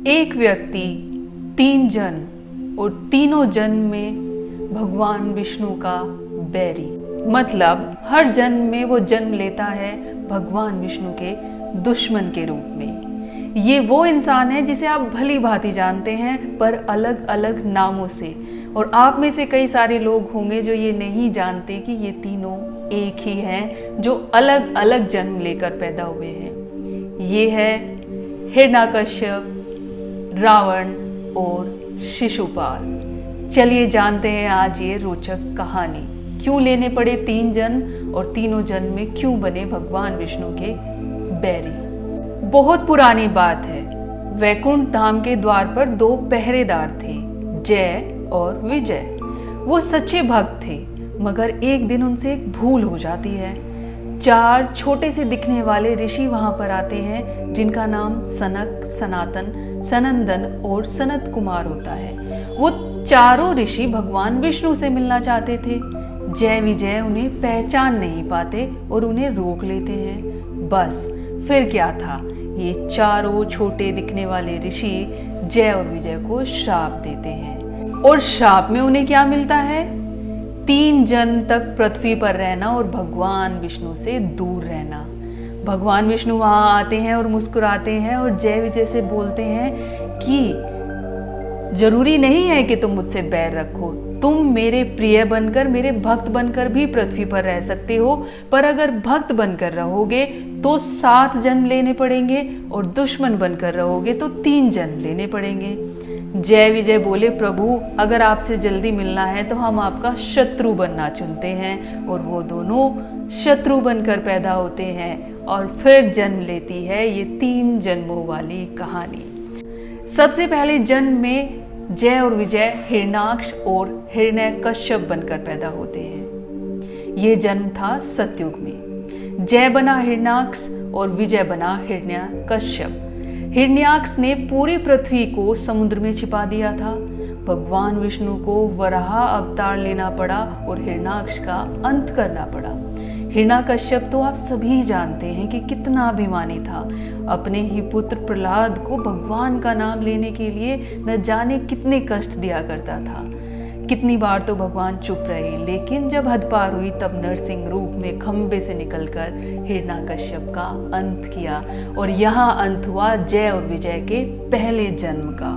एक व्यक्ति, तीन जन्म और तीनों जन्म में भगवान विष्णु का बैरी। मतलब हर जन्म में वो जन्म लेता है भगवान विष्णु के दुश्मन के रूप में। ये वो इंसान है जिसे आप भली भांति जानते हैं, पर अलग अलग नामों से। और आप में से कई सारे लोग होंगे जो ये नहीं जानते कि ये तीनों एक ही हैं, जो अलग अलग जन्म लेकर पैदा हुए हैं। ये है हिरण्यकश्यप, रावण और शिशुपाल। चलिए जानते हैं आज ये रोचक कहानी। क्यों लेने पड़े तीन जन्म और तीनों जन्म में क्यों बने भगवान विष्णु के बैरी। बहुत पुरानी बात है। वैकुंठ धाम के द्वार पर दो पहरेदार थे, जय और विजय। वो सच्चे भक्त थे, मगर एक दिन उनसे एक भूल हो जाती है। चार छोटे से दिखने वाले ऋषि वहां पर आते हैं, जिनका नाम सनक, सनातन, सनंदन और सनत कुमार होता है। वो चारों ऋषि भगवान विष्णु से मिलना चाहते थे। जय विजय उन्हें पहचान नहीं पाते और उन्हें रोक लेते हैं। बस फिर क्या था, ये चारों छोटे दिखने वाले ऋषि जय और विजय को श्राप देते हैं। और श्राप में उन्हें क्या मिलता है? 3 जन्म तक पृथ्वी पर रहना और भगवान विष्णु से दूर रहना। भगवान विष्णु वहां आते हैं और मुस्कुराते हैं और जय विजय से बोलते हैं कि जरूरी नहीं है कि तुम मुझसे बैर रखो। तुम मेरे प्रिय बनकर, मेरे भक्त बनकर भी पृथ्वी पर रह सकते हो, पर अगर भक्त बनकर रहोगे तो 7 जन्म लेने पड़ेंगे और दुश्मन बनकर रहोगे तो 3 जन्म लेने पड़ेंगे। जय विजय बोले, प्रभु अगर आपसे जल्दी मिलना है तो हम आपका शत्रु बनना चुनते हैं। और वो दोनों शत्रु बनकर पैदा होते हैं और फिर जन्म लेती है ये 3 जन्मों वाली कहानी। सबसे पहले जन्म में जय और विजय हिरण्याक्ष और हिरण्यकश्यप बनकर पैदा होते हैं। ये जन्म था सतयुग में। जय बना हिरण्याक्ष और विजय बना हिरण्यकश्यप। हिरण्याक्ष ने पूरी पृथ्वी को समुद्र में छिपा दिया था। भगवान विष्णु को वराह अवतार लेना पड़ा और हिरण्याक्ष का अंत करना पड़ा। हिरण्यकश्यप तो आप सभी जानते हैं कि कितना अभिमानी था। अपने ही पुत्र प्रहलाद को भगवान का नाम लेने के लिए न जाने कितने कष्ट दिया करता था। कितनी बार तो भगवान चुप रहे, लेकिन जब हद पार हुई तब नरसिंह रूप में खंबे से निकलकर हिरण्यकश्यप का अंत किया। और यहाँ अंत हुआ जय और विजय के पहले जन्म का।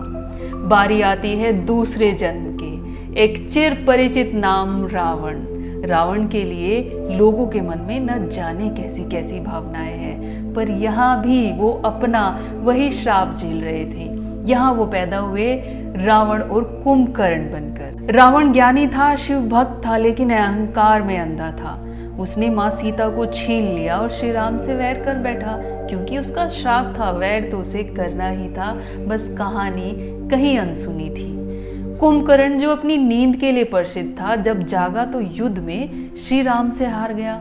बारी आती है दूसरे जन्म के। एक चिर परिचित नाम रावण। रावण के लिए लोगों के मन में न जाने कैसी कैसी भावनाएं हैं, पर यहाँ भी वो अपना वही श्राप झेल रहे थे। यहाँ वो पैदा हुए रावण और कुंभकर्ण बनकर। रावण ज्ञानी था, शिव भक्त था, लेकिन अहंकार में अंधा था। उसने माँ सीता को छीन लिया और श्री राम से वैर कर बैठा, क्योंकि उसका श्राप था। वैर तो उसे करना ही था, बस कहानी कहीं अनसुनी थी। कुंभकर्ण जो अपनी नींद के लिए प्रसिद्ध था, जब जागा तो युद्ध में श्री राम से हार गया।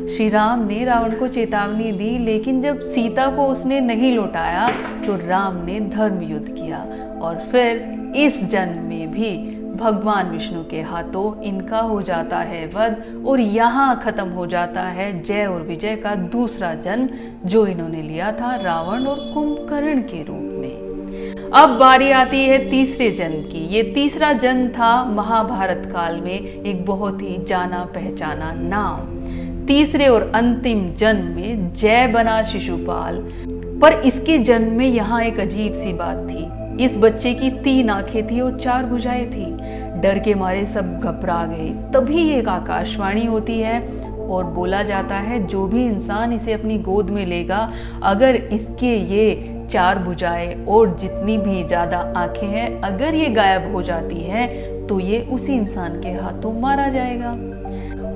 श्री राम ने रावण को चेतावनी दी, लेकिन जब सीता को उसने नहीं लौटाया तो राम ने धर्म युद्ध किया। और फिर इस जन्म में भी भगवान विष्णु के हाथों इनका हो जाता है वध, और यहाँ खत्म हो जाता है जय और विजय का दूसरा जन्म, जो इन्होंने लिया था रावण और कुंभकर्ण के रूप में। अब बारी आती है तीसरे जन्म की। ये तीसरा जन्म था महाभारत काल में एक बहुत ही जाना पहचाना नाम। तीसरे और अंतिम जन्म में जय बना शिशुपाल। पर इसके जन्म में यहाँ एक अजीब सी बात थी। इस बच्चे की 3 आंखें थी और 4 भुजाएं थी। डर के मारे सब घबरा गए। तभी एक आकाशवाणी होती है और बोला जाता है, जो भी इंसान इसे अपनी गोद में लेगा, अगर इसके ये 4 भुजाएं और जितनी भी ज्यादा आंखें हैं, अगर ये गायब हो जाती हैं तो ये उसी इंसान के हाथों मारा जाएगा।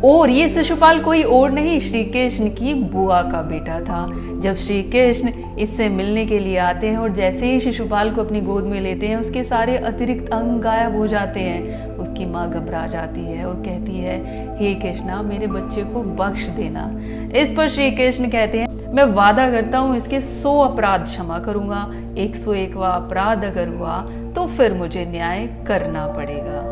और ये शिशुपाल कोई और नहीं, श्री कृष्ण की बुआ का बेटा था। जब श्री कृष्ण इससे मिलने के लिए आते हैं और जैसे ही शिशुपाल को अपनी गोद में लेते हैं, उसके सारे अतिरिक्त अंग गायब हो जाते हैं। उसकी माँ घबरा जाती है और कहती है, हे कृष्णा, मेरे बच्चे को बख्श देना। इस पर श्री कृष्ण कहते हैं, मैं वादा करता हूँ इसके 100 अपराध क्षमा करूँगा। 101वां अपराध अगर हुआ तो फिर मुझे न्याय करना पड़ेगा।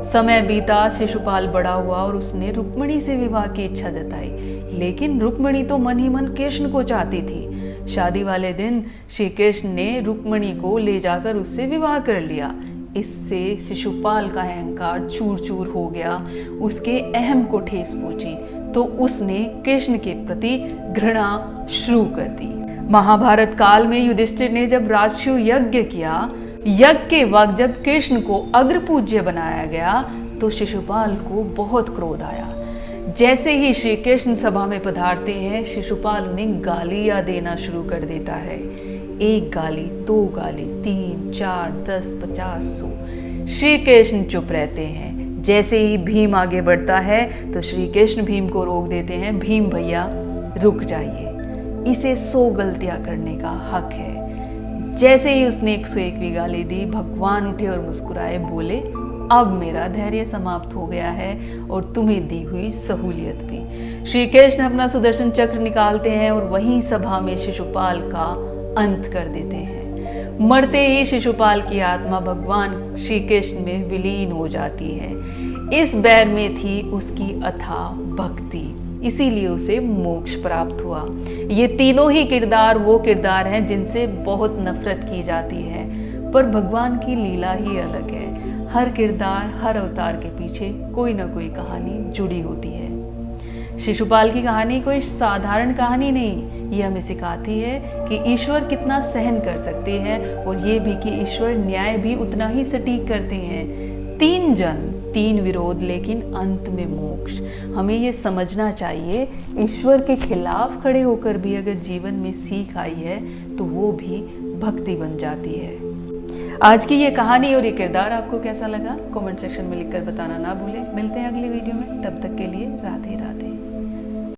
समय बीता, शिशुपाल बड़ा हुआ और उसने रुक्मिणी से विवाह की इच्छा जताई। लेकिन रुक्मिणी तो मन ही मन कृष्ण को चाहती थी। शादी वाले दिन श्री कृष्ण ने रुक्मणी को ले जाकर उससे विवाह कर लिया। इससे शिशुपाल का अहंकार चूर चूर हो गया, उसके अहम को ठेस पहुंची, तो उसने कृष्ण के प्रति घृणा शुरू कर दी। महाभारत काल में युधिष्ठिर ने जब राजसूय यज्ञ किया, यज्ञ के वक्त जब कृष्ण को अग्रपूज्य बनाया गया तो शिशुपाल को बहुत क्रोध आया। जैसे ही श्री कृष्ण सभा में पधारते हैं, शिशुपाल उन्हें गालियां देना शुरू कर देता है। 1 गाली, 2 गाली, 3, 4, 10, 50, 100। श्री कृष्ण चुप रहते हैं। जैसे ही भीम आगे बढ़ता है तो श्री कृष्ण भीम को रोक देते हैं। भीम भैया रुक जाइए, इसे 100 गलतियां करने का हक है। जैसे ही उसने 101वीं गाली दी, भगवान उठे और मुस्कुराए, बोले अब मेरा धैर्य समाप्त हो गया है और तुम्हें दी हुई सहूलियत भी। श्री कृष्ण अपना सुदर्शन चक्र निकालते हैं और वहीं सभा में शिशुपाल का अंत कर देते हैं। मरते ही शिशुपाल की आत्मा भगवान श्री कृष्ण में विलीन हो जाती है। इस बैर में थी उसकी अथाह भक्ति, इसीलिए उसे मोक्ष प्राप्त हुआ। ये तीनों ही किरदार वो किरदार हैं जिनसे बहुत नफरत की जाती है, पर भगवान की लीला ही अलग है। हर किरदार, हर अवतार के पीछे कोई ना कोई कहानी जुड़ी होती है। शिशुपाल की कहानी कोई साधारण कहानी नहीं, ये हमें सिखाती है कि ईश्वर कितना सहन कर सकते हैं, और ये भी कि ईश्वर न्याय भी उतना ही सटीक करते हैं। 3 जन्म, 3 विरोध, लेकिन अंत में मोक्ष। हमें ये समझना चाहिए, ईश्वर के खिलाफ खड़े होकर भी अगर जीवन में सीख आई है तो वो भी भक्ति बन जाती है। आज की ये कहानी और ये किरदार आपको कैसा लगा, कमेंट सेक्शन में लिखकर बताना ना भूलें। मिलते हैं अगली वीडियो में, तब तक के लिए राधे राधे।